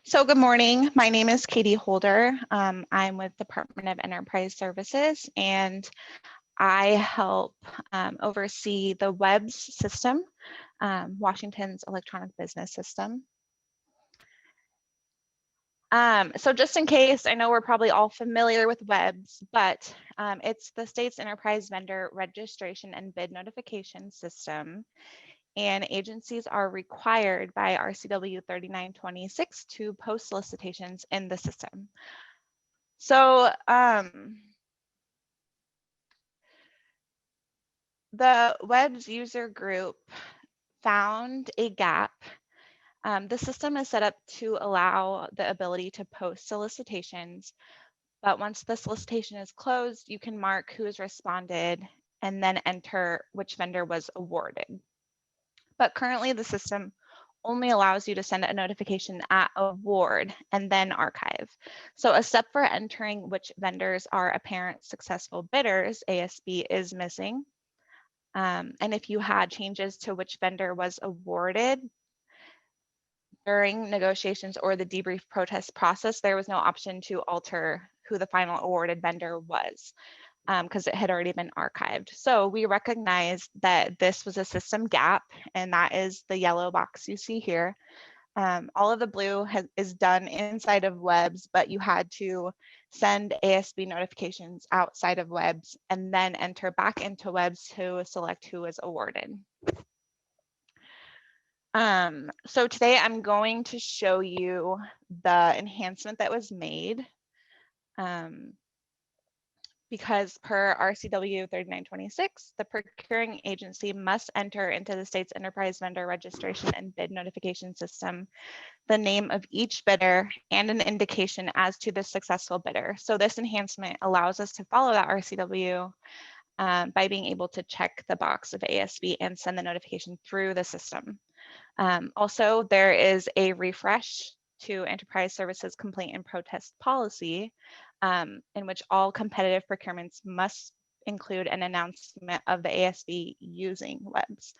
So good morning. My name is Katie Holder. I'm with Department of Enterprise Services, and I help oversee the WEBS system, Washington's electronic business system. So just in case, I know we're probably all familiar with WEBS, but it's the state's enterprise vendor registration and bid notification system. And agencies are required by RCW 3926 to post solicitations in the system. So the WEBS user group found a gap. The system is set up to allow the ability to post solicitations, but once the solicitation is closed, you can mark who has responded and then enter which vendor was awarded. But currently the system only allows you to send a notification at award and then archive. So a step for entering which vendors are apparent successful bidders, ASB, is missing. And if you had changes to which vendor was awarded during negotiations or the debrief protest process, there was no option to alter who the final awarded vendor was, because it had already been archived. So we recognized that this was a system gap, and that is the yellow box you see here. All of the blue is done inside of WEBS, but you had to send ASB notifications outside of WEBS and then enter back into WEBS to select who was awarded. So today I'm going to show you the enhancement that was made. Because per RCW 3926, the procuring agency must enter into the state's enterprise vendor registration and bid notification system the name of each bidder and an indication as to the successful bidder. So this enhancement allows us to follow that RCW by being able to check the box of ASB and send the notification through the system. Also, there is a refresh to Enterprise Services Complaint and Protest Policy, in which all competitive procurements must include an announcement of the ASB using WEBS.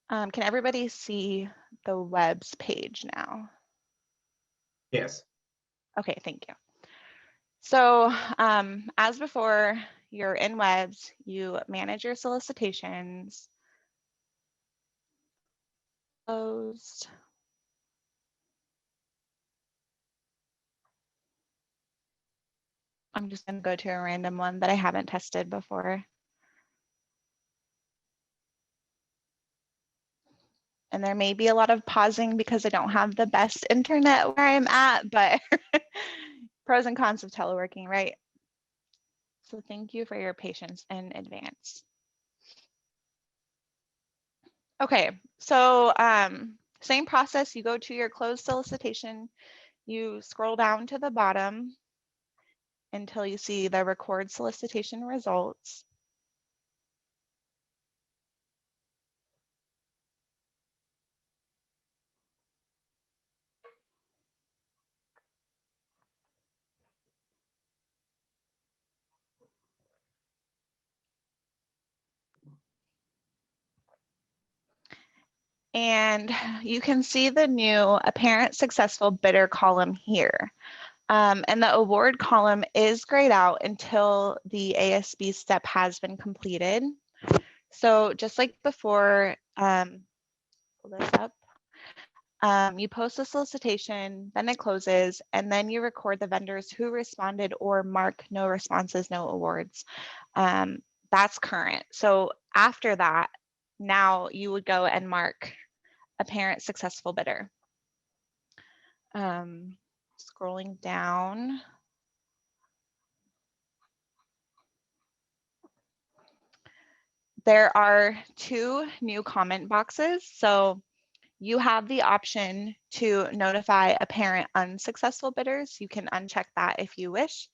Can everybody see the WEBS page now? Yes. Okay, thank you. So as before, you're in WEBS, you manage your solicitations. Closed. I'm just going to go to a random one that I haven't tested before. And there may be a lot of pausing because I don't have the best internet where I'm at, but pros and cons of teleworking, right? So thank you for your patience in advance. Okay, so same process, you go to your closed solicitation, you scroll down to the bottom until you see the record solicitation results. And you can see the new apparent successful bidder column here. And the award column is grayed out until the ASB step has been completed. So just like before, pull this up. You post a solicitation, then it closes, and then you record the vendors who responded or mark no responses, no awards. That's current. So after that, now you would go and mark apparent successful bidder. Scrolling down. There are two new comment boxes. So you have the option to notify apparent unsuccessful bidders. You can uncheck that if you wish.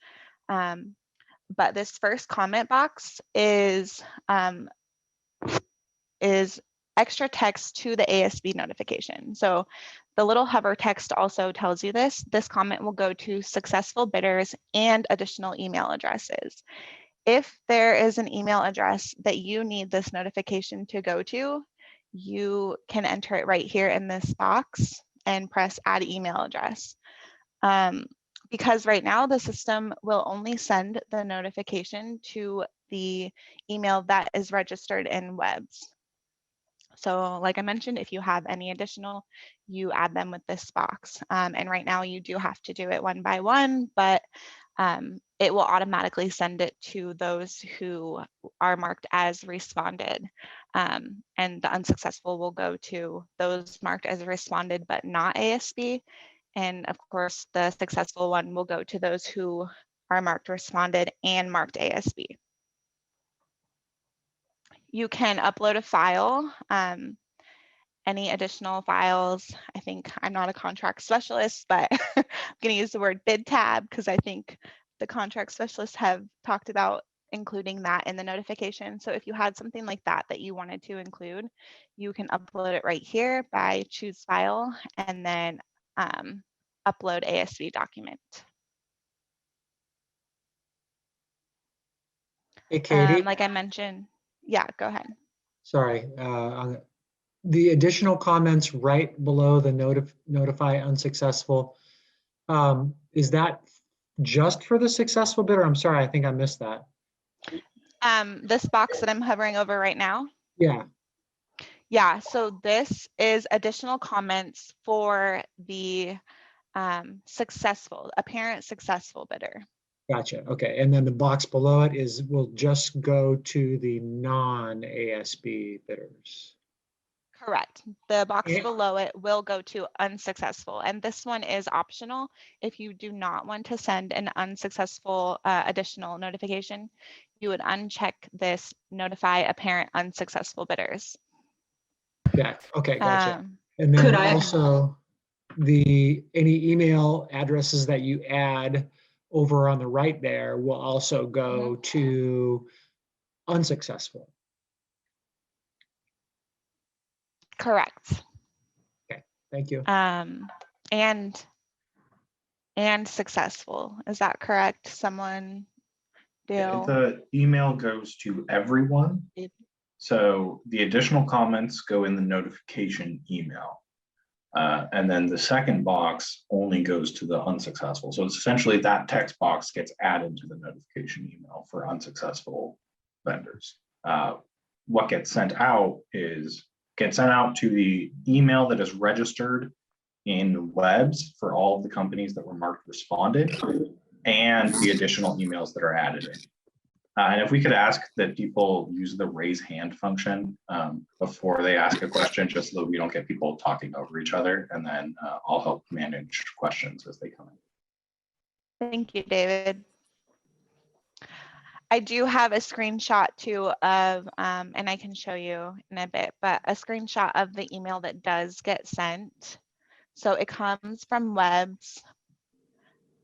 But this first comment box is extra text to the ASB notification. So the little hover text also tells you this. This comment will go to successful bidders and additional email addresses. If there is an email address that you need this notification to go to, you can enter it right here in this box and press add email address. Because right now the system will only send the notification to the email that is registered in WEBS. So like I mentioned, if you have any additional, you add them with this box. And right now you do have to do it one by one, but it will automatically send it to those who are marked as responded. And the unsuccessful will go to those marked as responded, but not ASB. And of course, the successful one will go to those who are marked responded and marked ASB. You can upload a file, any additional files. I think I'm not a contract specialist, but I'm going to use the word bid tab because I think the contract specialists have talked about including that in the notification. So if you had something like that that you wanted to include, you can upload it right here by choose file and then upload ASB document. Hey, Katie. Like I mentioned, yeah, go ahead. Sorry. The additional comments right below the notify unsuccessful, is that just for the successful bidder? I'm sorry, I think I missed that. This box that I'm hovering over right now. Yeah. Yeah, so this is additional comments for the apparent successful bidder. Gotcha. Okay. And then the box below it will just go to the non-ASB bidders. Correct. The box Yeah. below it will go to unsuccessful. And this one is optional. If you do not want to send an unsuccessful additional notification, you would uncheck this notify apparent unsuccessful bidders. Yeah. Okay. Gotcha. And Could then I- also any email addresses that you add over on the right there will also go to unsuccessful. Correct. Thank you. And successful. Is that correct? Someone do? The email goes to everyone. So the additional comments go in the notification email. And then the second box only goes to the unsuccessful. So it's essentially that text box gets added to the notification email for unsuccessful vendors. What gets sent out to the email that is registered in WEBS for all of the companies that were marked responded and the additional emails that are added in. And if we could ask that people use the raise hand function before they ask a question, just so that we don't get people talking over each other, and then I'll help manage questions as they come in. Thank you, David. I do have a screenshot too of, and I can show you in a bit, but a screenshot of the email that does get sent. So it comes from WEBS,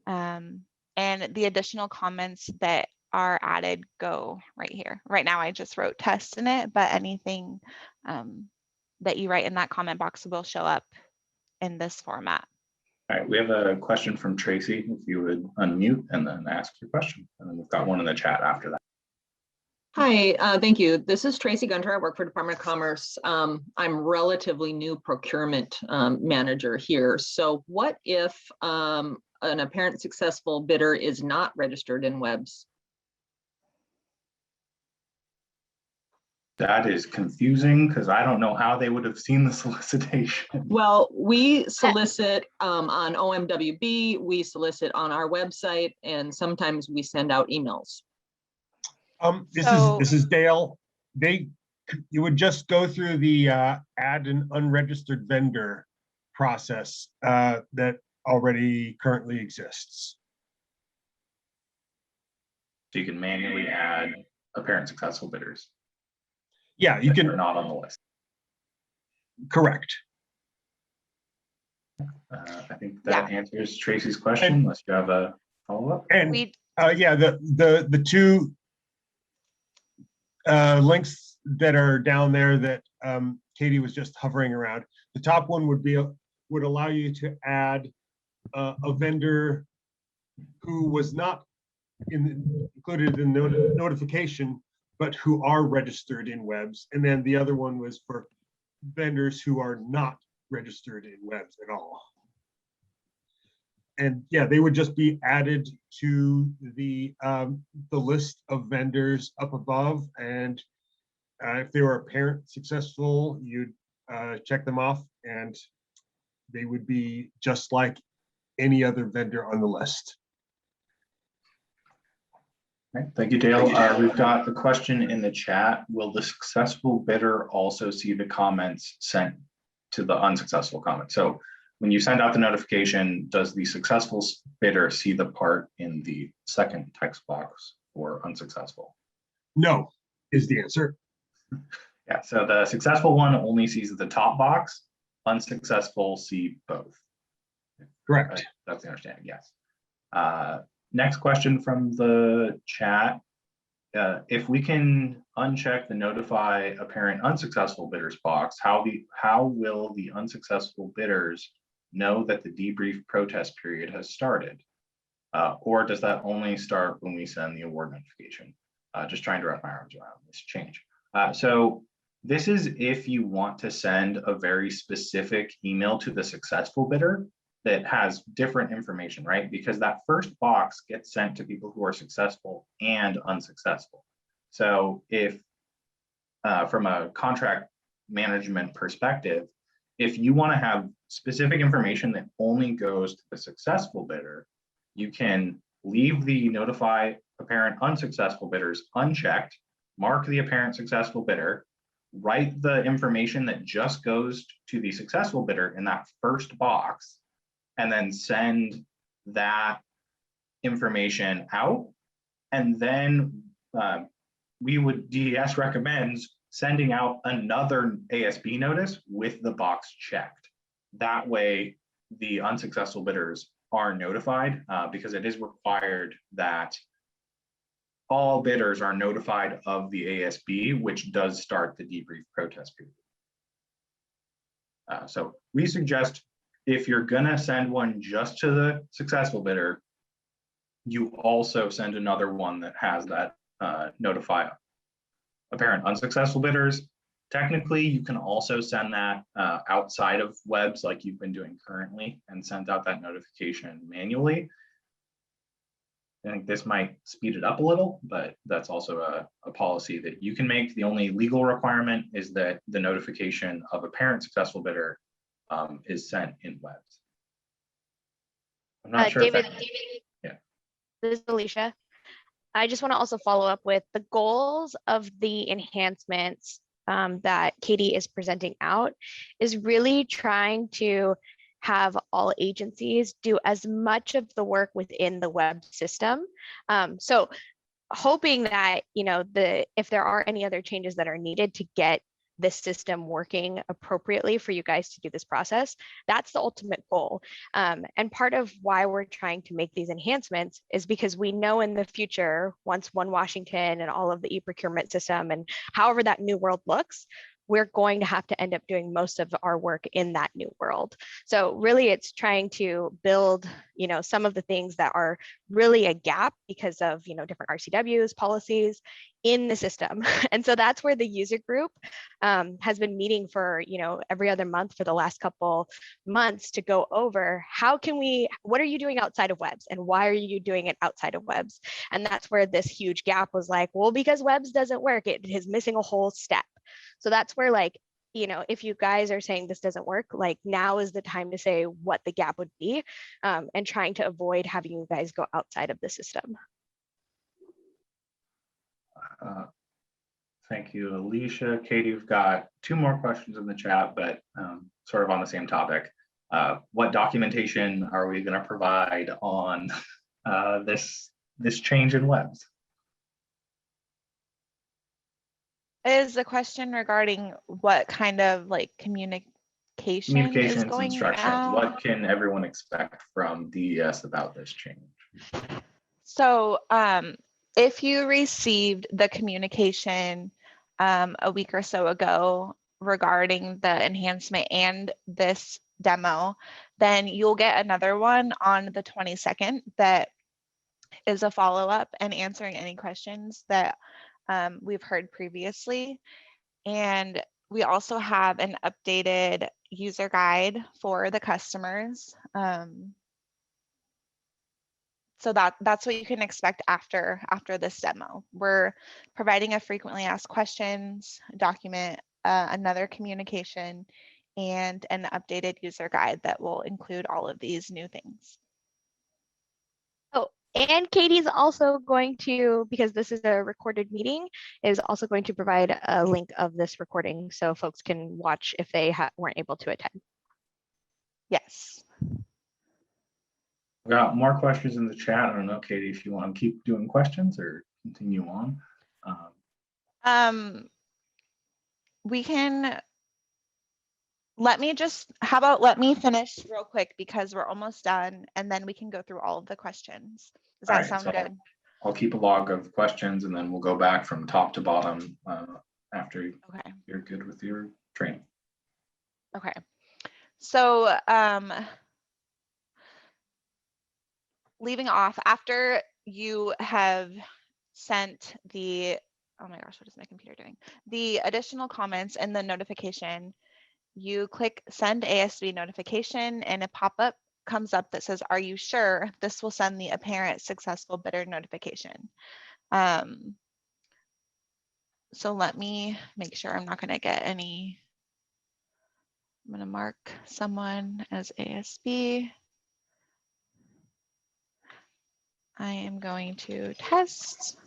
and the additional comments that are added go right here. Right now I just wrote test in it, but anything that you write in that comment box will show up in this format. All right, we have a question from Tracy. If you would unmute and then ask your question. And then we've got one in the chat after that. Hi, thank you. This is Tracy Gunter. I work for Department of Commerce. I'm relatively new procurement manager here. So what if an apparent successful bidder is not registered in WEBS? That is confusing because I don't know how they would have seen the solicitation. Well, we solicit on OMWB, we solicit on our website, and sometimes we send out emails. This is Dale. You would just go through the add an unregistered vendor process that already currently exists. So you can manually add apparent successful bidders. Yeah, you They're can. not on the list. Correct. I think that answers Tracy's question, And, unless you have a follow-up. And yeah, the two links that are down there that Katie was just hovering around. The top one would allow you to add a vendor who was not included in the notification, but who are registered in Webs. And then the other one was for vendors who are not registered in Webs at all. And yeah, they would just be added to the list of vendors up above. And if they were apparent successful, you'd check them off, and they would be just like any other vendor on the list. Okay, thank you, Dale. We've got the question in the chat. Will the successful bidder also see the comments sent to the unsuccessful comment? So when you send out the notification, does the successful bidder see the part in the second text box for unsuccessful? No, is the answer. Yeah, so the successful one only sees the top box, unsuccessful see both. Correct. Right? That's the understanding, yes. Next question from the chat. If we can uncheck the notify apparent unsuccessful bidders box, how will the unsuccessful bidders know that the debrief protest period has started? Or does that only start when we send the award notification? Just trying to wrap my arms around this change. So this is if you want to send a very specific email to the successful bidder that has different information, right? Because that first box gets sent to people who are successful and unsuccessful. So if from a contract management perspective, if you want to have specific information that only goes to the successful bidder, you can leave the notify apparent unsuccessful bidders unchecked, mark the apparent successful bidder, write the information that just goes to the successful bidder in that first box, and then send that information out. And then DES recommends sending out another ASB notice with the box checked. That way, the unsuccessful bidders are notified because it is required that all bidders are notified of the ASB, which does start the debrief protest period. So we suggest if you're gonna send one just to the successful bidder, you also send another one that has that notify apparent unsuccessful bidders. Technically, you can also send that outside of Webs like you've been doing currently and send out that notification manually. I think this might speed it up a little, but that's also a policy that you can make. The only legal requirement is that the notification of apparent successful bidder is sent in Webs. I'm not sure David, yeah. This is Alicia. I just want to also follow up with the goals of the enhancements that Katie is presenting out is really trying to have all agencies do as much of the work within the web system. So hoping that, if there are any other changes that are needed to get this system working appropriately for you guys to do this process, that's the ultimate goal. And part of why we're trying to make these enhancements is because we know in the future, once One Washington and all of the e-procurement system and however that new world looks, we're going to have to end up doing most of our work in that new world. So really it's trying to build, some of the things that are really a gap because of, different RCWs, policies in the system. And so that's where the user group has been meeting for, every other month for the last couple months to go over what are you doing outside of Webs and why are you doing it outside of Webs? And that's where this huge gap was like, well, because Webs doesn't work, it is missing a whole step. So that's where if you guys are saying this doesn't work, now is the time to say what the gap would be and trying to avoid having you guys go outside of the system. Thank you, Alicia. Katie, we've got 2 more questions in the chat, but sort of on the same topic. What documentation are we going to provide on this change in Webs? Is the question regarding what kind of communication is Communications, going instructions. out? What can everyone expect from DES about this change? So if you received the communication a week or so ago, regarding the enhancement and this demo, then you'll get another one on the 22nd that is a follow-up and answering any questions that we've heard previously. And we also have an updated user guide for the customers. So that's what you can expect after this demo. We're providing a frequently asked questions document, another communication, and an updated user guide that will include all of these new things. Oh, and Katie's also going to, because this is a recorded meeting, is also going to provide a link of this recording so folks can watch if they weren't able to attend. Yes. We got more questions in the chat. I don't know, Katie, if you want to keep doing questions or continue on. We can, let me finish real quick because we're almost done, and then we can go through all of the questions. Does that All right, sound so good? I'll keep a log of questions and then we'll go back from top to bottom after Okay. you're good with your training. Okay. So leaving off, after you have sent the, oh my gosh, what is my computer doing? The additional comments and the notification, you click send ASB notification and a pop-up comes up that says, are you sure? This will send the apparent successful bidder notification. So let me make sure I'm not going to get any. I'm going to mark someone as ASB. I am going to test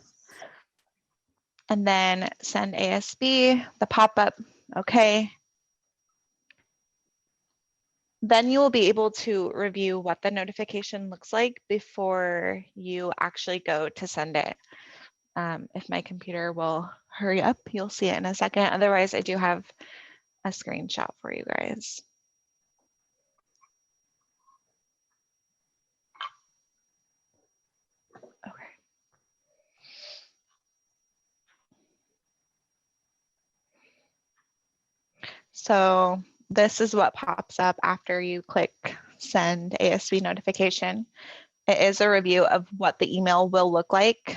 and then send ASB, the pop-up, okay. Then you will be able to review what the notification looks like before you actually go to send it. If my computer will hurry up, you'll see it in a second. Otherwise, I do have a screenshot for you guys. Okay. So this is what pops up after you click send ASB notification. It is a review of what the email will look like.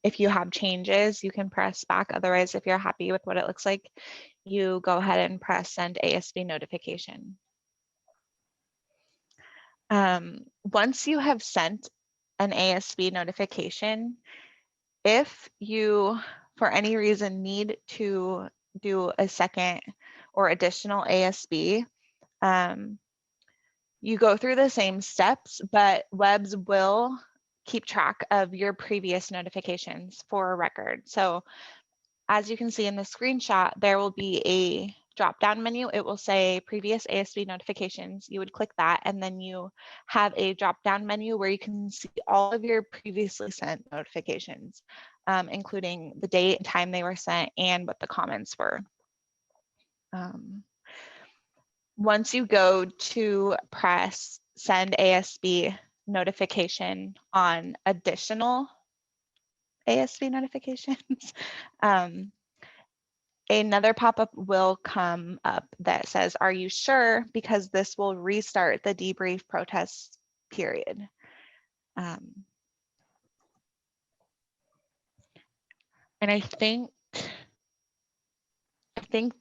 If you have changes, you can press back. Otherwise, if you're happy with what it looks like, you go ahead and press send ASB notification. Once you have sent an ASB notification, if you, for any reason, need to do a second or additional ASB, you go through the same steps, but WEBS will keep track of your previous notifications for a record. So as you can see in the screenshot, there will be a drop-down menu. It will say previous ASB notifications. You would click that, and then you have a drop-down menu where you can see all of your previously sent notifications, including the date and time they were sent and what the comments were. Once you go to press send ASB notification on additional ASB notifications, another pop-up will come up that says, are you sure? Because this will restart the debrief protest period. And I think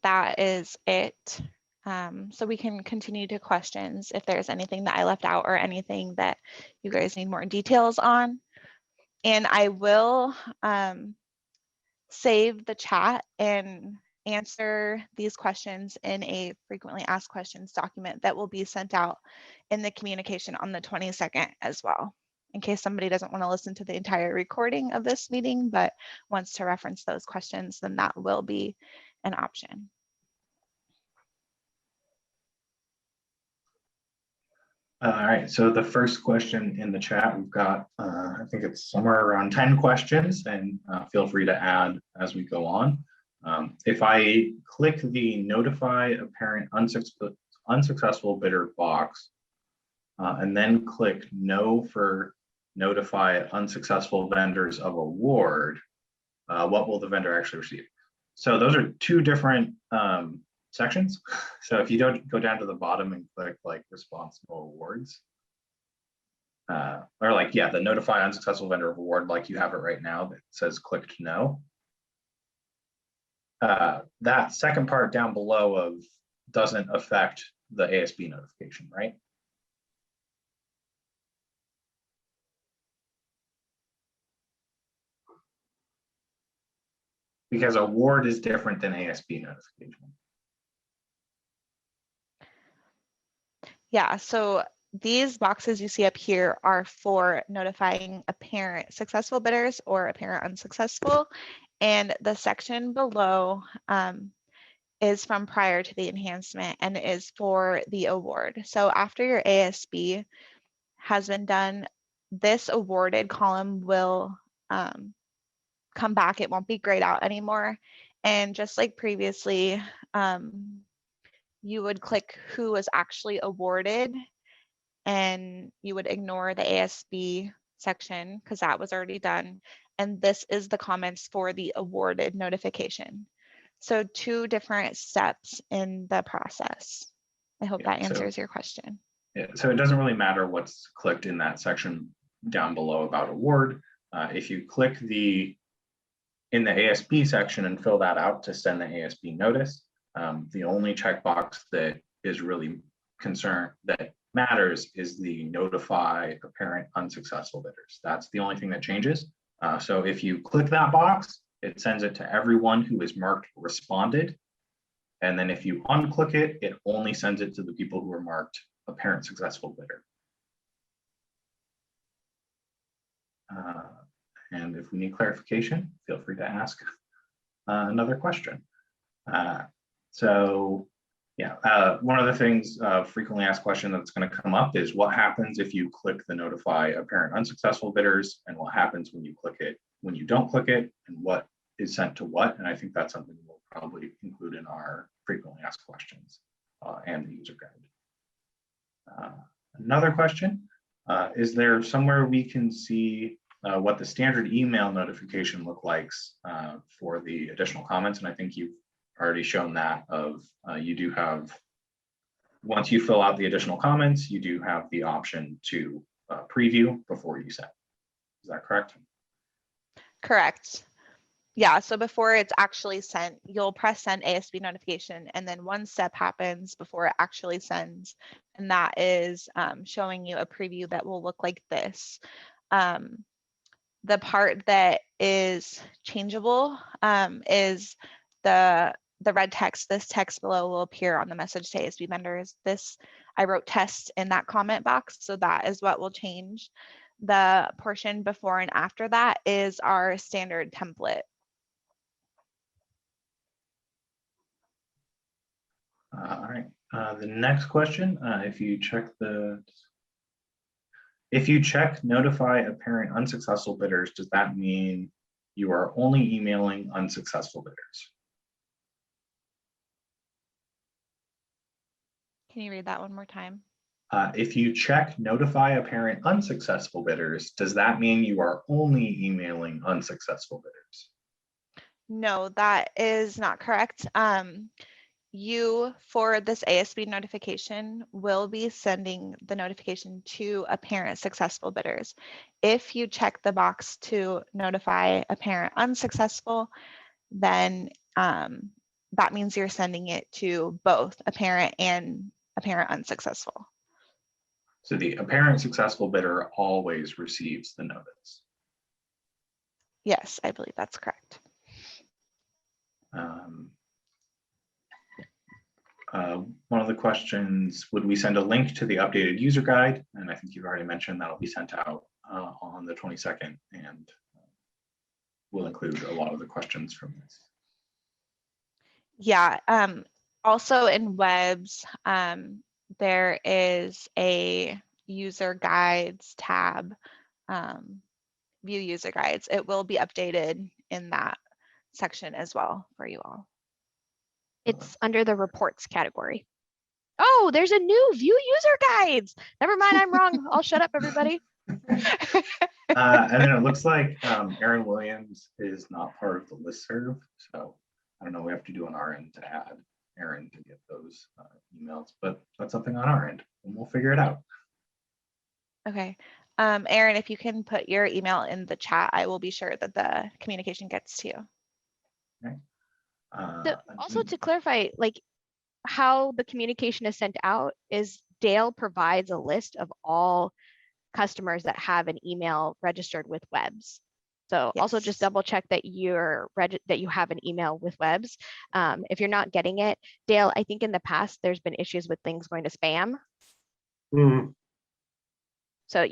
that is it. So we can continue to questions if there's anything that I left out or anything that you guys need more details on. And I will save the chat and answer these questions in a frequently asked questions document that will be sent out in the communication on the 22nd as well, in case somebody doesn't want to listen to the entire recording of this meeting, but wants to reference those questions, then that will be an option. All right, so the first question in the chat, we've got, I think it's somewhere around 10 questions, and feel free to add as we go on. If I click the notify apparent unsuccessful bidder box, and then click no for notify unsuccessful vendors of award, what will the vendor actually receive? So those are two different sections. So if you don't go down to the bottom and click like responsible awards, or like, yeah, the notify unsuccessful vendor of award, like you have it right now that says clicked no. That second part down below of doesn't affect the ASB notification, right? Because award is different than ASB notification. Yeah, so these boxes you see up here are for notifying apparent successful bidders or apparent unsuccessful. And the section below is from prior to the enhancement and is for the award. So after your ASB has been done, this awarded column will come back. It won't be grayed out anymore. And just like previously, you would click who was actually awarded and you would ignore the ASB section because that was already done. And this is the comments for the awarded notification. So 2 different steps in the process. I hope Yeah, that answers your question. Yeah, so it doesn't really matter what's clicked in that section down below about award. If you click in the ASB section and fill that out to send the ASB notice, the only checkbox that is really that matters is the notify apparent unsuccessful bidders. That's the only thing that changes. So if you click that box, it sends it to everyone who is marked responded. And then if you unclick it, it only sends it to the people who are marked apparent successful bidder. And if we need clarification, feel free to ask another question. So yeah, one of the things, frequently asked question that's going to come up is what happens if you click the notify apparent unsuccessful bidders, and what happens when you click it, when you don't click it, and what is sent to what. And I think that's something we'll probably include in our frequently asked questions and the user guide. Another question, is there somewhere we can see what the standard email notification look like for the additional comments? And I think you've already shown that of you do have, once you fill out the additional comments, you do have the option to preview before you send. Is that correct? Correct. Yeah, so before it's actually sent, you'll press send ASB notification, and then one step happens before it actually sends, and that is showing you a preview that will look like this. The part that is changeable is the red text. This text below will appear on the message to ASB vendors. This, I wrote test in that comment box, so that is what will change. The portion before and after that is our standard template. All right, the next question, if you check notify apparent unsuccessful bidders, does that mean you are only emailing unsuccessful bidders? Can you read that one more time? If you check notify apparent unsuccessful bidders, does that mean you are only emailing unsuccessful bidders? No, that is not correct. You, for this ASB notification, will be sending the notification to apparent successful bidders. If you check the box to notify apparent unsuccessful, then that means you're sending it to both apparent and apparent unsuccessful. So the apparent successful bidder always receives the notice. Yes, I believe that's correct. One of the questions, would we send a link to the updated user guide? And I think you've already mentioned that'll be sent out on the 22nd, and we'll include a lot of the questions from this. Yeah, also in WEBS, there is a user guides tab, view user guides. It will be updated in that section as well for you all. It's under the reports category. Oh, there's a new view user guides. Never mind, I'm wrong. I'll shut up, everybody. And then it looks like Aaron Williams is not part of the listserv. So I don't know, we have to do an RN to add. Aaron to get those emails, but that's something on our end and we'll figure it out. Okay. Aaron, if you can put your email in the chat, I will be sure that the communication gets to you. So also to clarify, like how the communication is sent out is Dale provides a list of all customers that have an email registered with Webs. So also just Yes. double check that that you have an email with Webs. If you're not getting it, Dale, I think in the past there's been issues with things going to spam. Mhm. So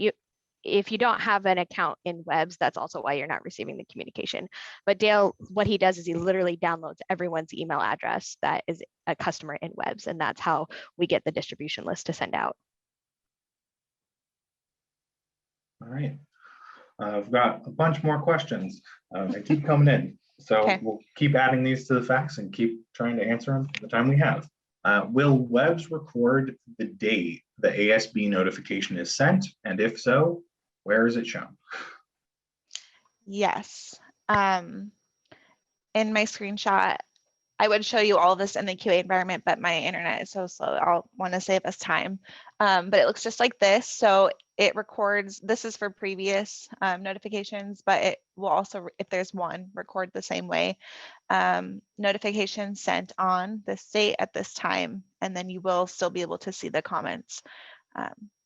if you don't have an account in Webs, that's also why you're not receiving the communication. But Dale, what he does is he literally downloads everyone's email address that is a customer in Webs, and that's how we get the distribution list to send out. All right. I've got a bunch more questions. They keep coming in. So Okay. we'll keep adding these to the facts and keep trying to answer them the time we have. Will Webs record the date the ASB notification is sent? And if so, where is it shown? Yes. In my screenshot, I would show you all this in the QA environment, but my internet is so slow. I'll want to save us time. But it looks just like this. So it records, this is for previous notifications, but it will also, if there's one, record the same way. Notification sent on this date at this time, and then you will still be able to see the comments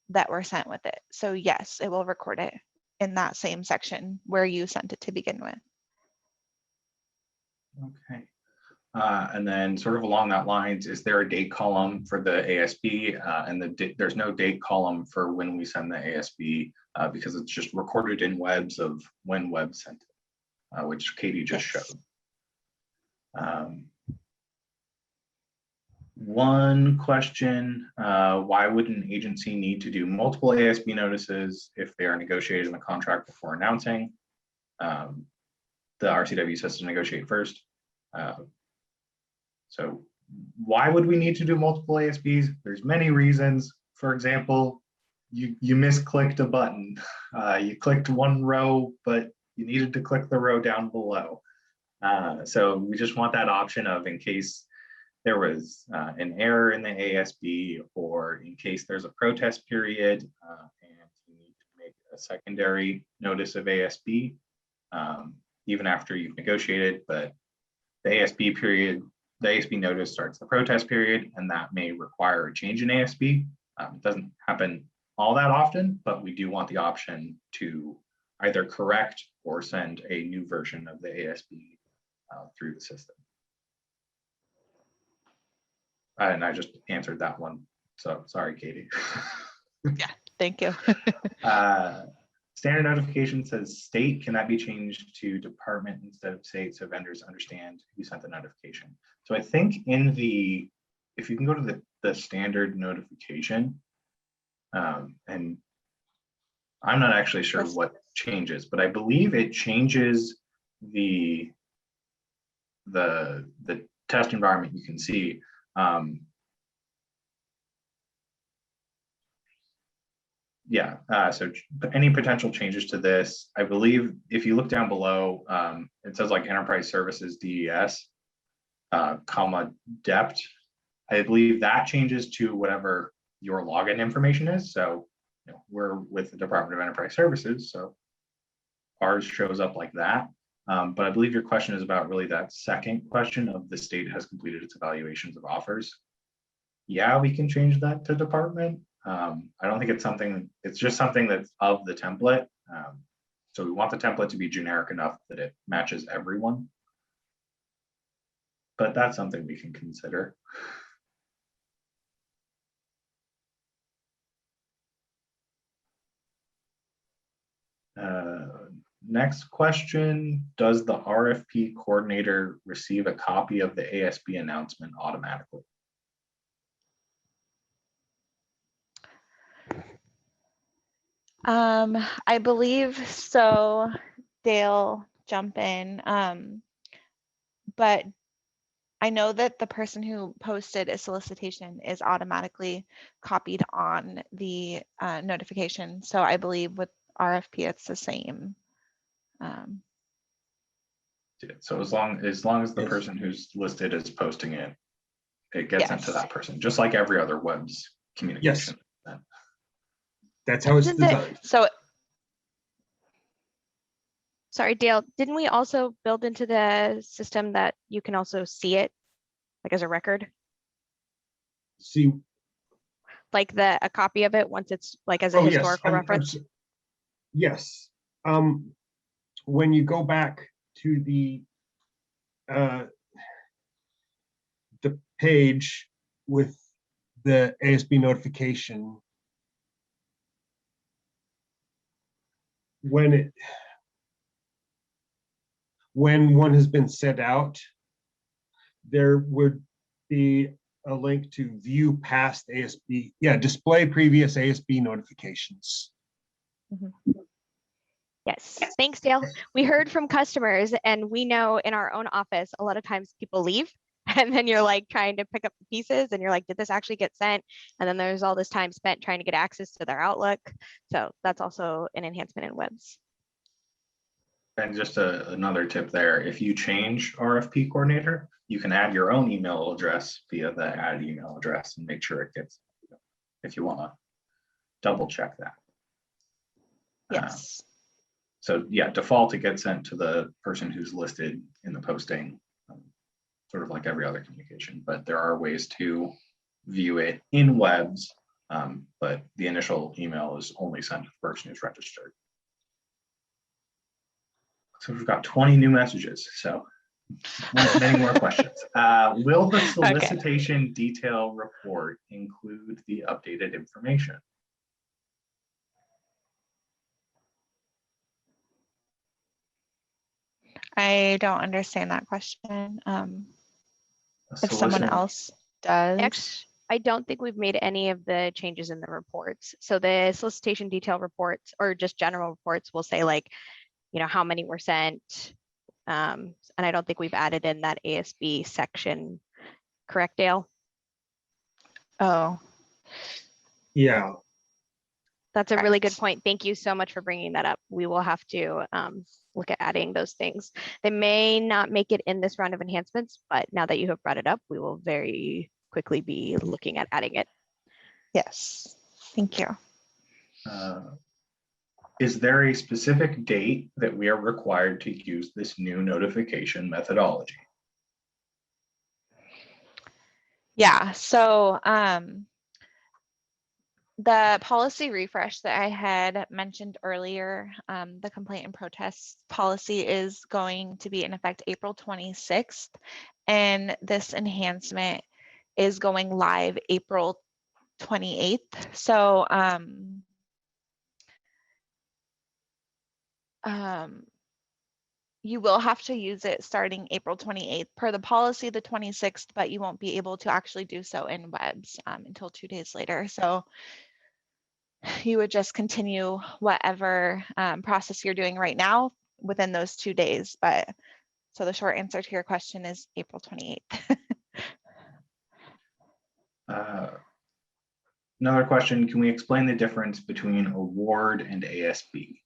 that were sent with it. So yes, it will record it in that same section where you sent it to begin with. Okay. And then sort of along that lines, is there a date column for the ASB? And there's no date column for when we send the ASB because it's just recorded in Webs of when Web sent it, which Katie just Yes. showed. One question, why would an agency need to do multiple ASB notices if they are negotiated in the contract before announcing? The RCW says to negotiate first. So why would we need to do multiple ASBs? There's many reasons. For example, you misclicked a button. You clicked one row, but you needed to click the row down below. So we just want that option of in case there was an error in the ASB or in case there's a protest period and you need to make a secondary notice of ASB even after you've negotiated, but the ASB period, the ASB notice starts the protest period, and that may require a change in ASB. It doesn't happen all that often, but we do want the option to either correct or send a new version of the ASB through the system. And I just answered that one. So sorry, Katie. Yeah, thank you. Standard notification says state, can that be changed to department instead of state so vendors understand who sent the notification? So I think in the, if you can go to the standard notification, and I'm not actually sure Yes. what changes, but I believe it changes the test environment you can see. So any potential changes to this, I believe if you look down below, it says like enterprise services DES, comma dept. I believe that changes to whatever your login information is. So we're with the Department of Enterprise Services, so ours shows up like that. But I believe your question is about really that second question of the state has completed its evaluations of offers. Yeah, we can change that to department. I don't think it's something, it's just something that's of the template. So we want the template to be generic enough that it matches everyone. But that's something we can consider. Next question, does the RFP coordinator receive a copy of the ASB announcement automatically? I believe so. Dale, jump in. But I know that the person who posted a solicitation is automatically copied on the notification. So I believe with RFP, it's the same. So as long as the Yes. person who's listed is posting it, it gets sent to Yes. that person, just like every other web's communication. That's how it's Isn't it- designed. So Sorry, Dale, didn't we also build into the system that you can also see it, like as a record? See, Like a copy of it once it's like as a oh, yes. historical I'm reference? Yes. When you go back to the page with the ASB notification, when one has been sent out, there would be a link to view past ASB, display previous ASB notifications. Yes, thanks, Dale. We heard from customers and we know in our own office, a lot of times people leave and then you're like trying to pick up the pieces and you're like, did this actually get sent? And then there's all this time spent trying to get access to their Outlook. So that's also an enhancement in webs. And just another tip there, if you change RFP coordinator, you can add your own email address via the add email address and make sure it gets, if you want to double check that. yes. So yeah, default, it gets sent to the person who's listed in the posting, sort of like every other communication, but there are ways to view it in webs, but the initial email is only sent to the person who's registered. So we've got 20 new messages, so many more questions. Will the solicitation detail report include the updated information? I don't understand that question. If someone Solicit- else does. Actually, I don't think we've made any of the changes in the reports. So the solicitation detail reports or just general reports will say like, you know, how many were sent. And I don't think we've added in that ASB section, correct, Dale? Oh, Yeah, That's a really good Correct. point. Thank you so much for bringing that up. We will have to look at adding those things. They may not make it in this round of enhancements, but now that you have brought it up, we will very quickly be looking at adding it. yes. Thank you. Is there a specific date that we are required to use this new notification methodology? Yeah, so the policy refresh that I had mentioned earlier, the complaint and protest policy is going to be in effect April 26th, and this enhancement is going live April 28th. So you will have to use it starting April 28th per the policy, the 26th, but you won't be able to actually do so in webs until 2 days later. So you would just continue whatever process you're doing right now within those 2 days. But so the short answer to your question is April 28th. Another question, can we explain the difference between award and ASB?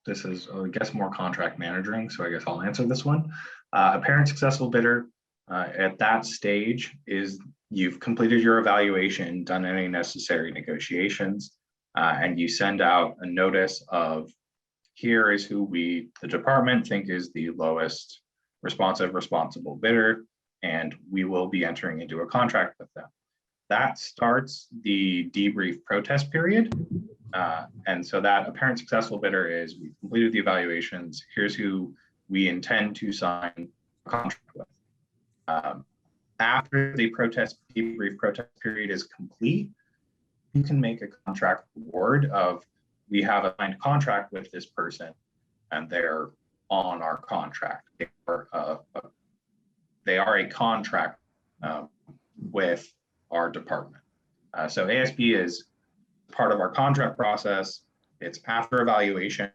This is, I guess, more contract managing, so I guess I'll answer this one. Apparent successful bidder at that stage is you've completed your evaluation, done any necessary negotiations, and you send out a notice of here is who we, the department, think is the lowest responsible bidder, and we will be entering into a contract with them. That starts the debrief protest period. And so that apparent successful bidder is we completed the evaluations. Here's who we intend to sign a contract with. After the debrief protest period is complete, you can make a contract award of we have a signed contract with this person and they're on our contract. They are a contract with our department. So ASB is part of our contract process. It's after evaluation,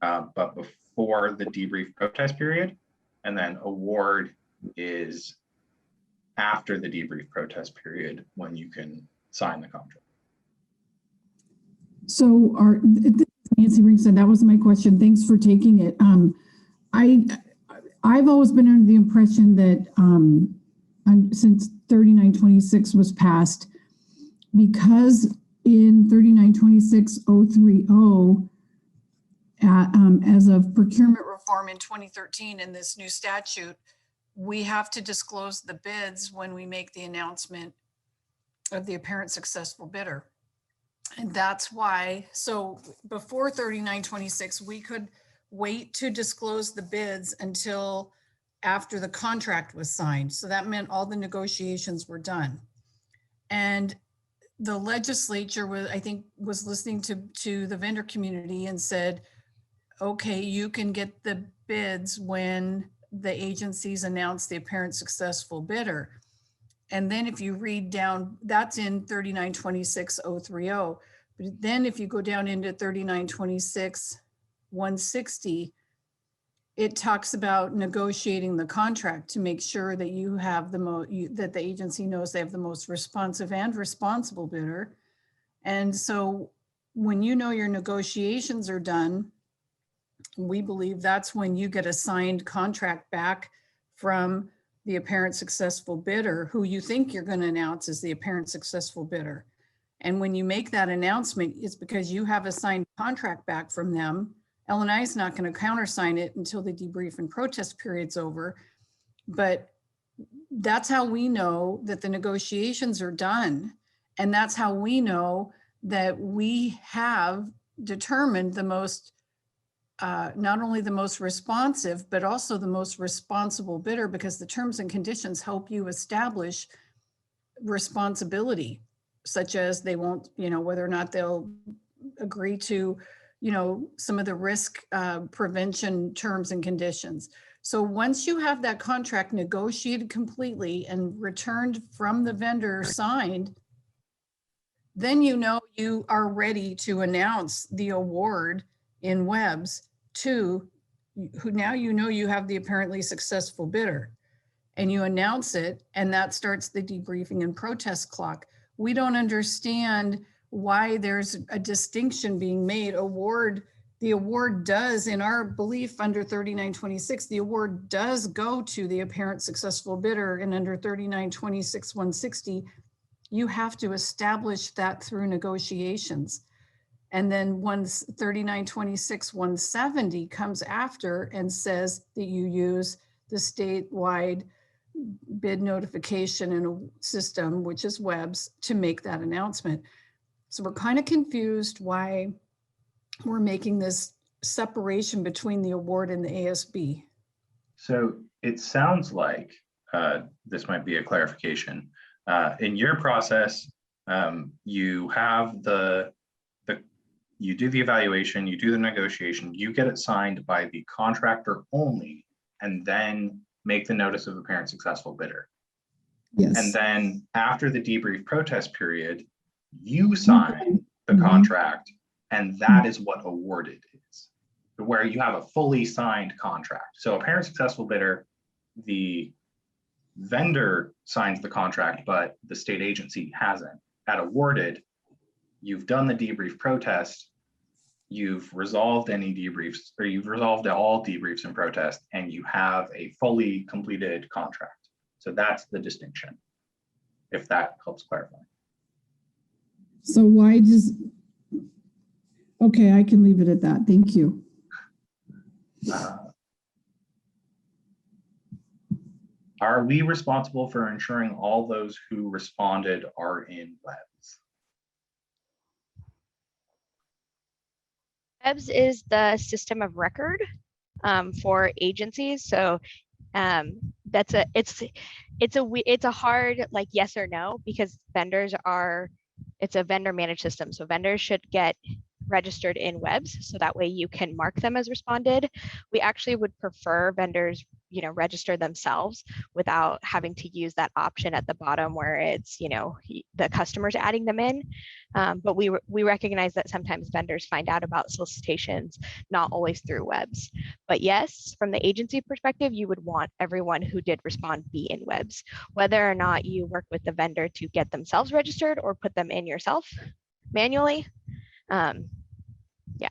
but before the debrief protest period. And then award is after the debrief protest period when you can sign the contract. So Nancy Ring said that was my question. Thanks for taking it. I've always been under the impression that since 3926 was passed, because in 3926.030, as of procurement reform in 2013 in this new statute, we have to disclose the bids when we make the announcement of the apparent successful bidder. And that's why, so before 3926, we could wait to disclose the bids until after the contract was signed. So that meant all the negotiations were done. And the legislature was, I think, was listening to the vendor community and said, okay, you can get the bids when the agencies announce the apparent successful bidder. And then if you read down, that's in 3926.030. But then if you go down into 3926.160, it talks about negotiating the contract to make sure that you have that the agency knows they have the most responsive and responsible bidder. And so when you know your negotiations are done, we believe that's when you get a signed contract back from the apparent successful bidder, who you think you're going to announce as the apparent successful bidder. And when you make that announcement, it's because you have a signed contract back from them. L&I is not going to countersign it until the debrief and protest period's over. But that's how we know that the negotiations are done. And that's how we know that we have determined the most, not only the most responsive, but also the most responsible bidder, because the terms and conditions help you establish responsibility, such as they won't, whether or not they'll agree to, some of the risk prevention terms and conditions. So once you have that contract negotiated completely and returned from the vendor signed, then you are ready to announce the award in WEBS to who now you have the apparently successful bidder, and you announce it, and that starts the debriefing and protest clock. We don't understand why there's a distinction being made. The award does, in our belief under 3926, the award does go to the apparent successful bidder, and under 3926.160, you have to establish that through negotiations. And then once 3926.170 comes after and says that you use the statewide bid notification in a system, which is WEBS, to make that announcement. So we're kind of confused why we're making this separation between the award and the ASB. So it sounds like this might be a clarification. In your process, you have you do the evaluation, you do the negotiation, you get it signed by the contractor only, and then make the notice of apparent successful bidder. Yes. And then after the debrief protest period, you sign the contract, and that is what awarded is, where you have a fully signed contract. So apparent successful bidder, the vendor signs the contract, but the state agency hasn't. At awarded, you've done the debrief protest, you've resolved any debriefs, or you've resolved all debriefs and protest, and you have a fully completed contract. So that's the distinction, if that helps clarify. So why does, okay, I can leave it at that. Thank you. Are we responsible for ensuring all those who responded are in WEBS? WEBS is the system of record for agencies. So it's a hard like yes or no, because it's a vendor managed system. So vendors should get registered in WEBS, so that way you can mark them as responded. We actually would prefer vendors, register themselves without having to use that option at the bottom where it's, the customer's adding them in. But we recognize that sometimes vendors find out about solicitations, not always through WEBS. But yes, from the agency perspective, you would want everyone who did respond be in WEBS, whether or not you work with the vendor to get themselves registered or put them in yourself manually. Yeah.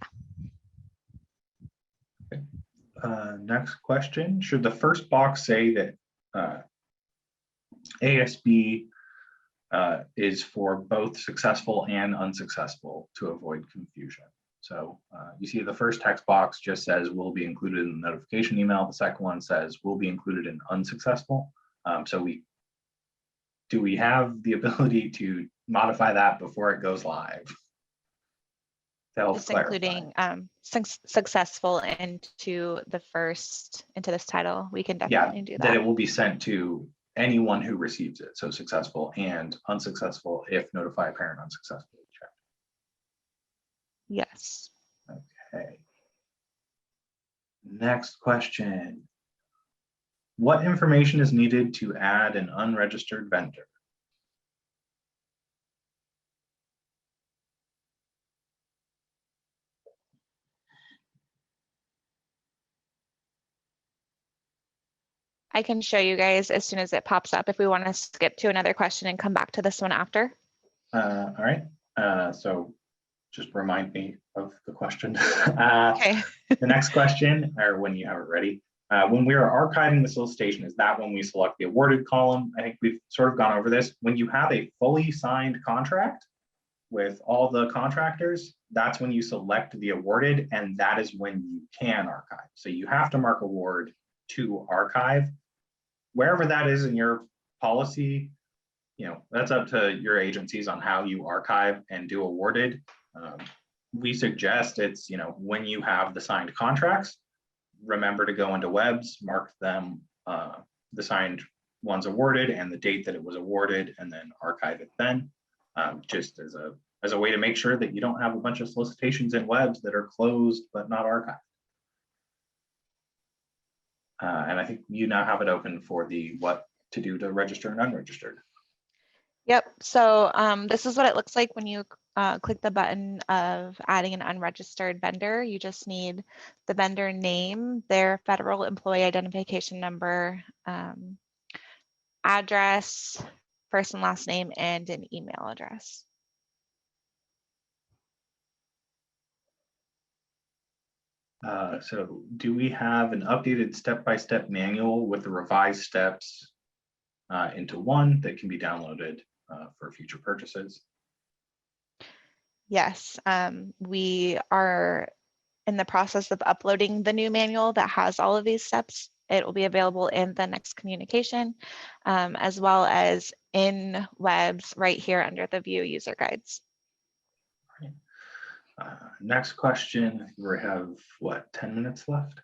Next question, should the first box say that ASB is for both successful and unsuccessful to avoid confusion? So you see the first text box just says will be included in the notification email. The second one says will be included in unsuccessful. So do we have the ability to modify that before it goes live? That'll Just clarify. including successful into this title. We can definitely do That it that. will be sent to anyone who receives it. So successful and unsuccessful if notify parent unsuccessfully checked. Yes. Okay. Next question. What information is needed to add an unregistered vendor? I can show you guys as soon as it pops up if we want to skip to another question and come back to this one after. All right. So just remind me of the question. Okay. The next question, or when you have it ready. When we are archiving the solicitation, is that when we select the awarded column? I think we've sort of gone over this. When you have a fully signed contract with all the contractors, that's when you select the awarded, and that is when you can archive. So you have to mark award to archive. Wherever that is in your policy, that's up to your agencies on how you archive and do awarded. We suggest it's, when you have the signed contracts, remember to go into webs, mark them, the signed ones awarded and the date that it was awarded, and then archive it then, just as a way to make sure that you don't have a bunch of solicitations in webs that are closed but not archived. And I think you now have it open for the what to do to register and unregistered. Yep. So this is what it looks like when you click the button of adding an unregistered vendor. You just need the vendor name, their federal employee identification number, address, first and last name, and an email address. So do we have an updated step-by-step manual with the revised steps into one that can be downloaded for future purchases? Yes, we are in the process of uploading the new manual that has all of these steps. It will be available in the next communication, as well as in webs right here under the view user guides. Next question, we have what, 10 minutes left?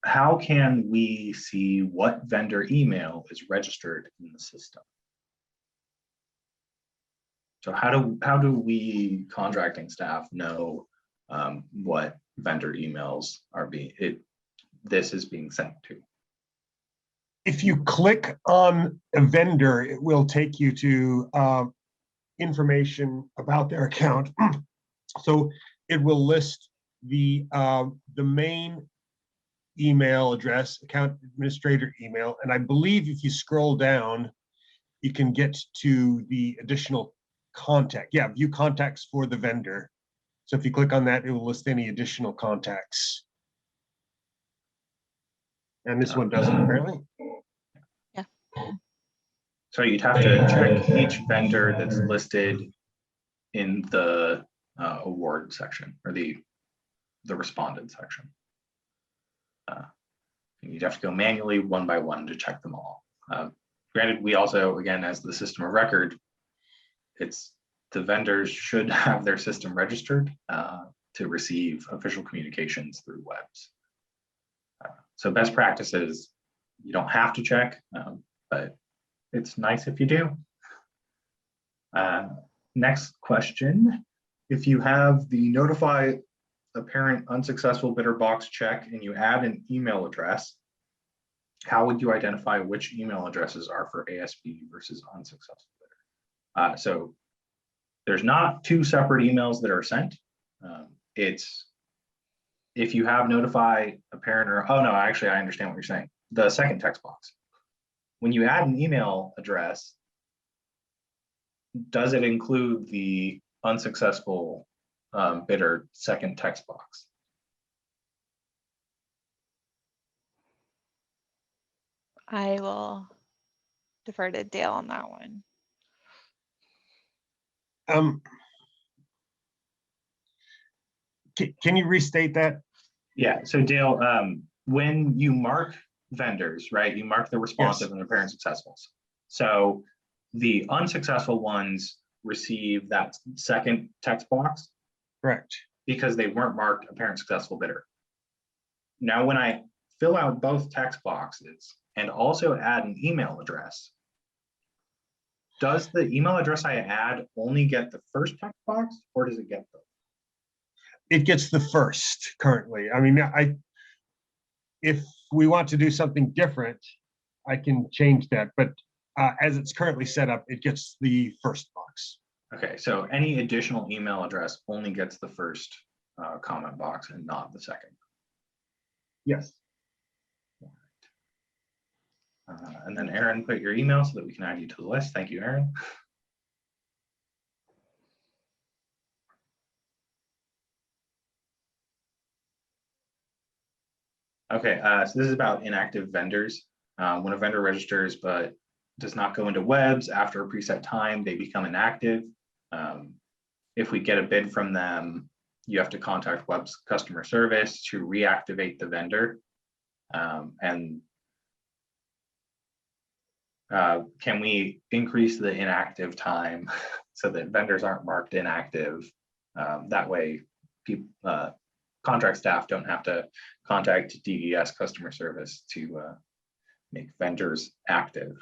How can we see what vendor email is registered in the system? So how do we contracting staff know what vendor emails are this is being sent to? If you click on a vendor, it will take you to information about their account. So it will list the main email address, account administrator email, and I believe if you scroll down, you can get to the additional contact. Yeah, view contacts for the vendor. So if you click on that, it will list any additional contacts. And this one doesn't apparently. Yeah. So you'd have to check each vendor that's listed in the award section or the responded section. You'd have to go manually one by one to check them all. Granted, we also, again, as the system of record, the vendors should have their system registered to receive official communications through webs. So best practices, you don't have to check, but it's nice if you do. Next question, if you have the notify a parent unsuccessful bidder box check and you add an email address, how would you identify which email addresses are for ASB versus unsuccessful bidder? So there's not two separate emails that are sent. It's if you have notify a parent or, oh no, actually I understand what you're saying. The second text box. When you add an email address, does it include the unsuccessful bidder second text box? I will defer to Dale on that one. Can you restate that? Yeah, so Dale, when you mark vendors, right, you mark the responsive Yes. and the apparent successfuls. So the unsuccessful ones receive that second text box Correct. because they weren't marked apparent successful bidder. Now, when I fill out both text boxes and also add an email address, does the email address I add only get the first text box, or does it get both? It gets the first currently. I mean, if we want to do something different, I can change that, but as it's currently set up, it gets the first box. Okay, so any additional email address only gets the first comment box and not the second. Yes. And then Aaron, put your email so that we can add you to the list. Thank you, Aaron. Okay, so this is about inactive vendors. When a vendor registers but does not go into webs after a preset time, they become inactive. If we get a bid from them, you have to contact web's customer service to reactivate the vendor. And can we increase the inactive time so that vendors aren't marked inactive? That way, people, contract staff don't have to contact DES customer service to make vendors active.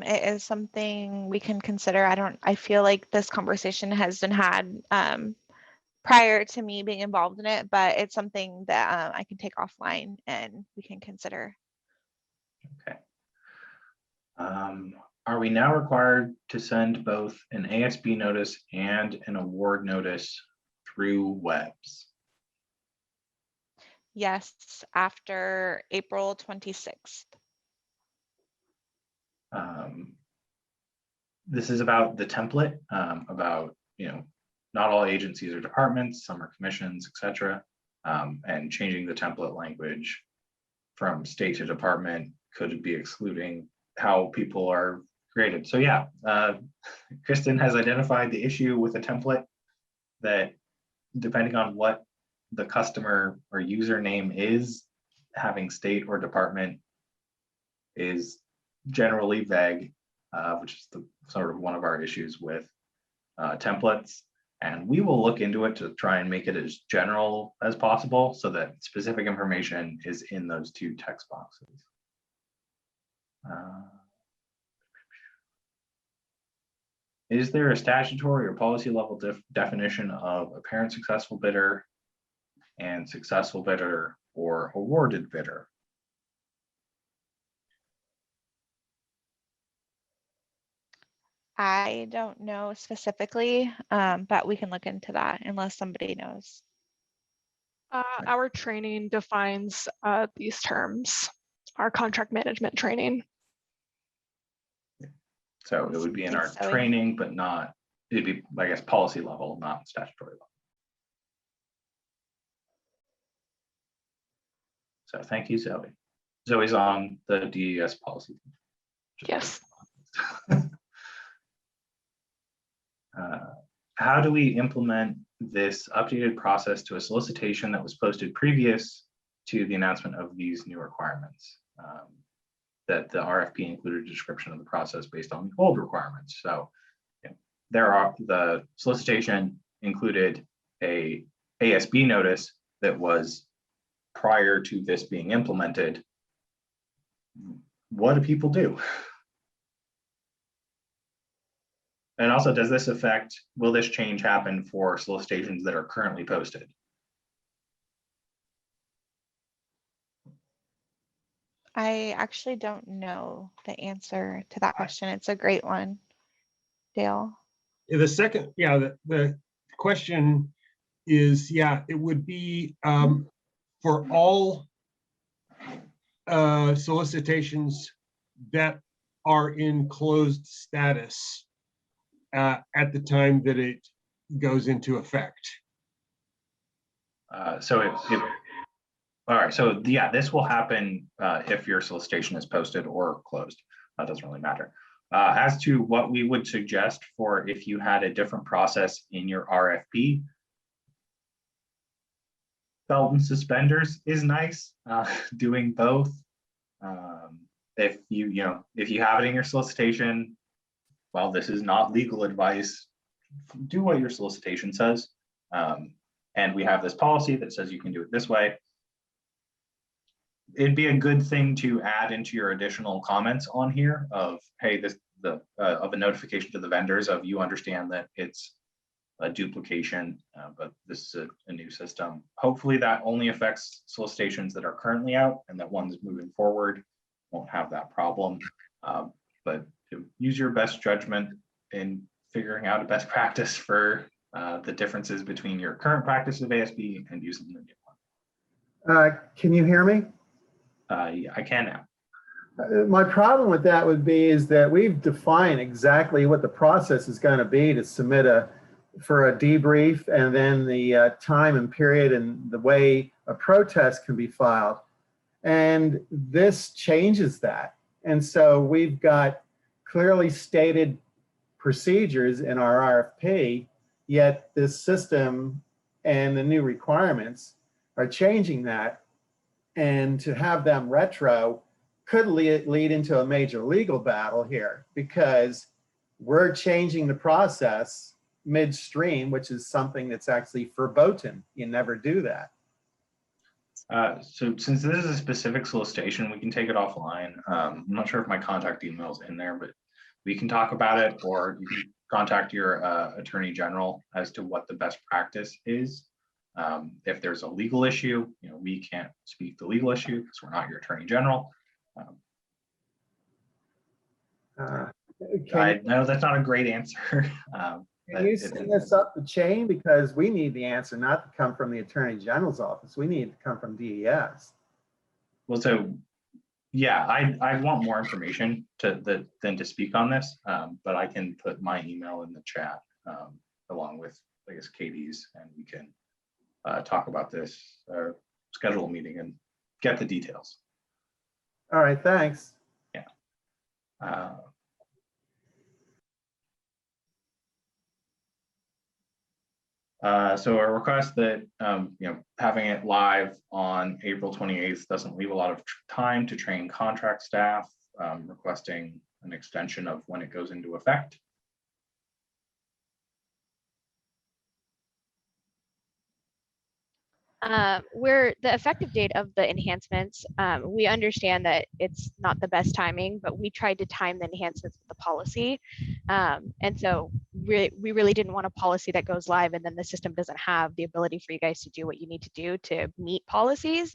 It is something we can consider. I feel like this conversation has been had prior to me being involved in it, but it's something that I can take offline and we can consider. Okay. Are we now required to send both an ASB notice and an award notice through webs? Yes, after April 26th. This is about the template, about, not all agencies or departments, some are commissions, etc. And changing the template language from state to department could be excluding how people are created. So yeah, Kristen has identified the issue with a template that, depending on what the customer or username is, having state or department is generally vague, which is sort of one of our issues with templates. And we will look into it to try and make it as general as possible so that specific information is in those two text boxes. Is there a statutory or policy level definition of apparent successful bidder and successful bidder or awarded bidder? I don't know specifically, but we can look into that unless somebody knows. Our training defines these terms, our contract management training. So it would be in our Thanks, Zoe. training, but not, it'd be, I guess, policy level, not statutory level. So thank you, Zoe. Zoe's on the DES policy. Yes. How do we implement this updated process to a solicitation that was posted previous to the announcement of these new requirements? That the RFP included a description of the process based on the old requirements. So the solicitation included a ASB notice that was prior to this being implemented. What do people do? And also, does this affect, will this change happen for solicitations that are currently posted? I actually don't know the answer to that question. It's a great one. Dale? The second, the question is, it would be for all solicitations that are in closed status at the time that it goes into effect. All right, so yeah, this will happen if your solicitation is posted or closed. That doesn't really matter. As to what we would suggest for if you had a different process in your RFP, belt and suspenders is nice. Doing both. If you have it in your solicitation, well, this is not legal advice. Do what your solicitation says. And we have this policy that says you can do it this way. It'd be a good thing to add into your additional comments on here of, hey, of a notification to the vendors of you understand that it's a duplication, but this is a new system. Hopefully that only affects solicitations that are currently out, and that ones moving forward won't have that problem. But to use your best judgment in figuring out a best practice for the differences between your current practice of ASB and using the new one. Can you hear me? Yeah, I can now. My problem with that would be is that we've defined exactly what the process is going to be to submit for a debrief, and then the time and period and the way a protest can be filed. And this changes that. And so we've got clearly stated procedures in our RFP, yet this system and the new requirements are changing that. And to have them retro could lead into a major legal battle here, because we're changing the process midstream, which is something that's actually verboten. You never do that. So since this is a specific solicitation, we can take it offline. I'm not sure if my contact email is in there, but we can talk about it, or you can contact your attorney general as to what the best practice is. If there's a legal issue, we can't speak the legal issue because we're not your attorney general. I know that's not a great answer. Can you send this up the chain? Because we need the answer not to come from the attorney general's office. We need it to come from DES. Well, so yeah, I want more information than to speak on this, but I can put my email in the chat along with, I guess, Katie's, and we can talk about this, or schedule a meeting and get the details. All right, thanks. Yeah. So a request that, having it live on April 28th doesn't leave a lot of time to train contract staff, requesting an extension of when it goes into effect. The effective date of the enhancements, we understand that it's not the best timing, but we tried to time the enhancements with the policy. And so we really didn't want a policy that goes live and then the system doesn't have the ability for you guys to do what you need to do to meet policies.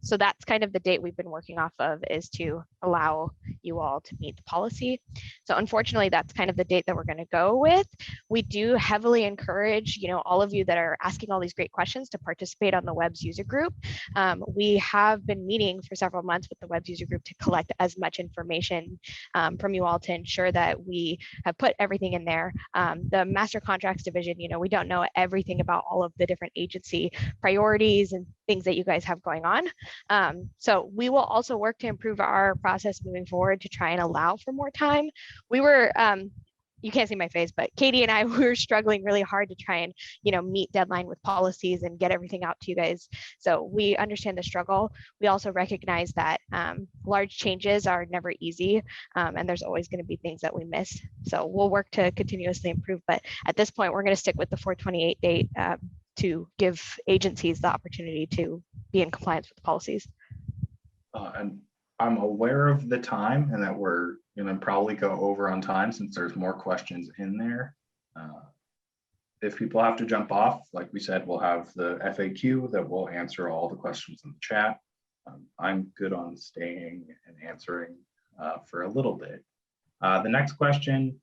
So that's kind of the date we've been working off of, is to allow you all to meet the policy. So unfortunately, that's kind of the date that we're going to go with. We do heavily encourage, all of you that are asking all these great questions to participate on the WEBS user group. We have been meeting for several months with the WEBS user group to collect as much information from you all to ensure that we have put everything in there. The master contracts division, we don't know everything about all of the different agency priorities and things that you guys have going on. So we will also work to improve our process moving forward to try and allow for more time. We were, you can't see my face, but Katie and I were struggling really hard to try and, meet deadline with policies and get everything out to you guys. So we understand the struggle. We also recognize that large changes are never easy, and there's always going to be things that we miss. So we'll work to continuously improve. But at this point, we're going to stick with the 4/28 date to give agencies the opportunity to be in compliance with the policies. And I'm aware of the time and that we're going to probably go over on time since there's more questions in there. If people have to jump off, like we said, we'll have the FAQ that will answer all the questions in the chat. I'm good on staying and answering for a little bit. The next question,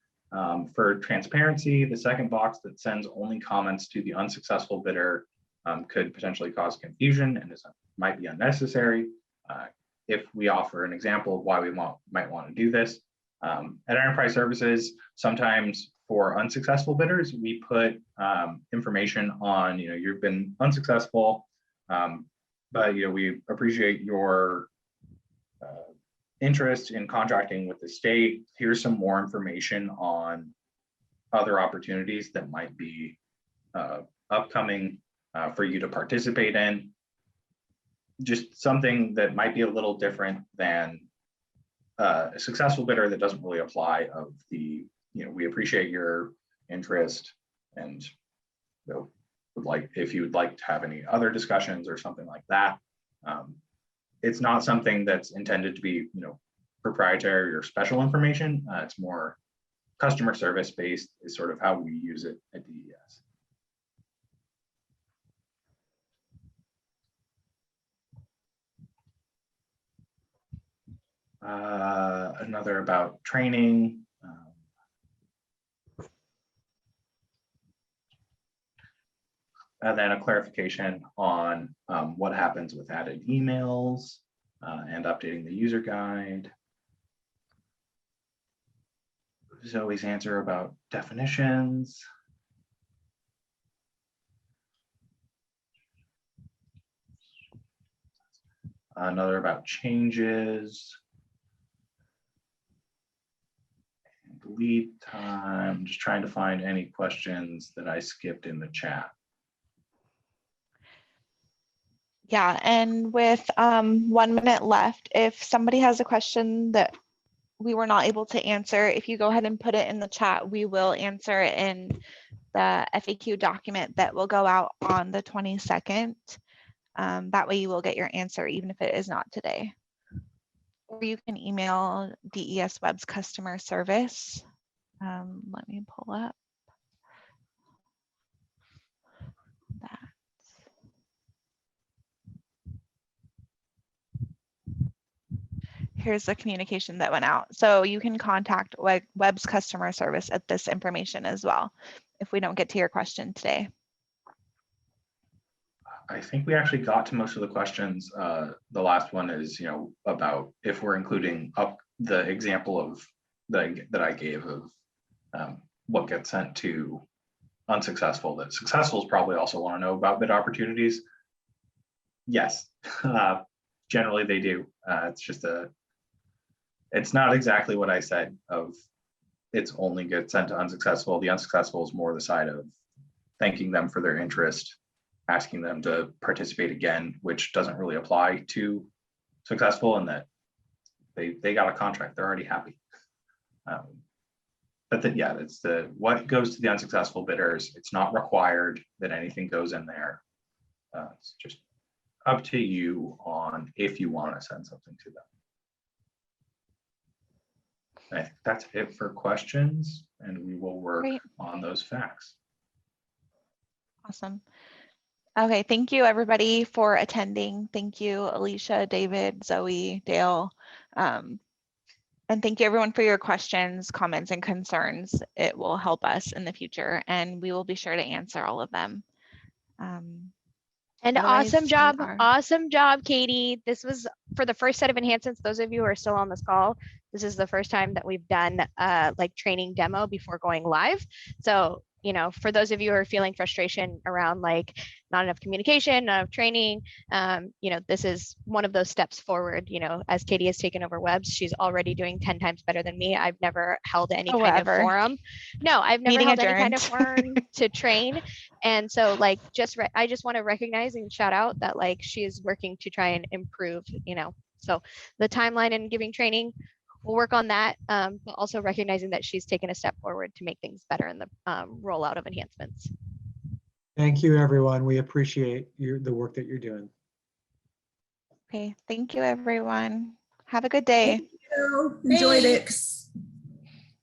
for transparency, the second box that sends only comments to the unsuccessful bidder could potentially cause confusion and might be unnecessary. If we offer an example of why we might want to do this, At Enterprise Services, sometimes for unsuccessful bidders, we put information on, you've been unsuccessful, but we appreciate your interest in contracting with the state. Here's some more information on other opportunities that might be upcoming for you to participate in. Just something that might be a little different than a successful bidder that doesn't really apply of the, we appreciate your interest and would like, if you would like to have any other discussions or something like that. It's not something that's intended to be, proprietary or special information. It's more customer service based is sort of how we use it at DES. Another about training. And then a clarification on what happens with added emails and updating the user guide. Zoe's answer about definitions. Another about changes. And lead time. Just trying to find any questions that I skipped in the chat. Yeah, and with 1 minute left, if somebody has a question that we were not able to answer, if you go ahead and put it in the chat, we will answer it in the FAQ document that will go out on the 22nd. That way you will get your answer, even if it is not today. Or you can email DES Web's customer service. Let me pull up that. Here's the communication that went out. So you can contact Web's customer service at this information as well, if we don't get to your question today. I think we actually got to most of the questions. The last one is, about if we're including up the example of that I gave of what gets sent to unsuccessful. That successfuls probably also want to know about bid opportunities. Yes, generally they do. It's not exactly what I said of it's only gets sent to unsuccessful. The unsuccessful is more the side of thanking them for their interest, asking them to participate again, which doesn't really apply to successful in that they got a contract, they're already happy. But then, yeah, it's what goes to the unsuccessful bidders. It's not required that anything goes in there. It's just up to you on if you want to send something to them. I think that's it for questions, and we will work on those facts. Awesome. Okay, thank you everybody for attending. Thank you, Alicia, David, Zoe, Dale. And thank you everyone for your questions, comments, and concerns. It will help us in the future, and we will be sure to answer all of them. And Otherwise, awesome job, Katie. This was for the first set of enhancements. Those of you who are still on this call, this is the first time that we've done like training demo before going live. So, for those of you who are feeling frustration around like not enough communication, not enough training, this is one of those steps forward. As Katie has taken over Webs, she's already doing 10 times better than me. I've never held any kind of forum. No, I've never held any kind of forum to train. And so like, I just want to recognize and shout out that like, she is working to try and improve, so the timeline and giving training, we'll work on that, but also recognizing that she's taken a step forward to make things better in the rollout of enhancements. Thank you, everyone. We appreciate the work that you're doing. Okay, thank you everyone. Have a good day. Thank you. Enjoyed it.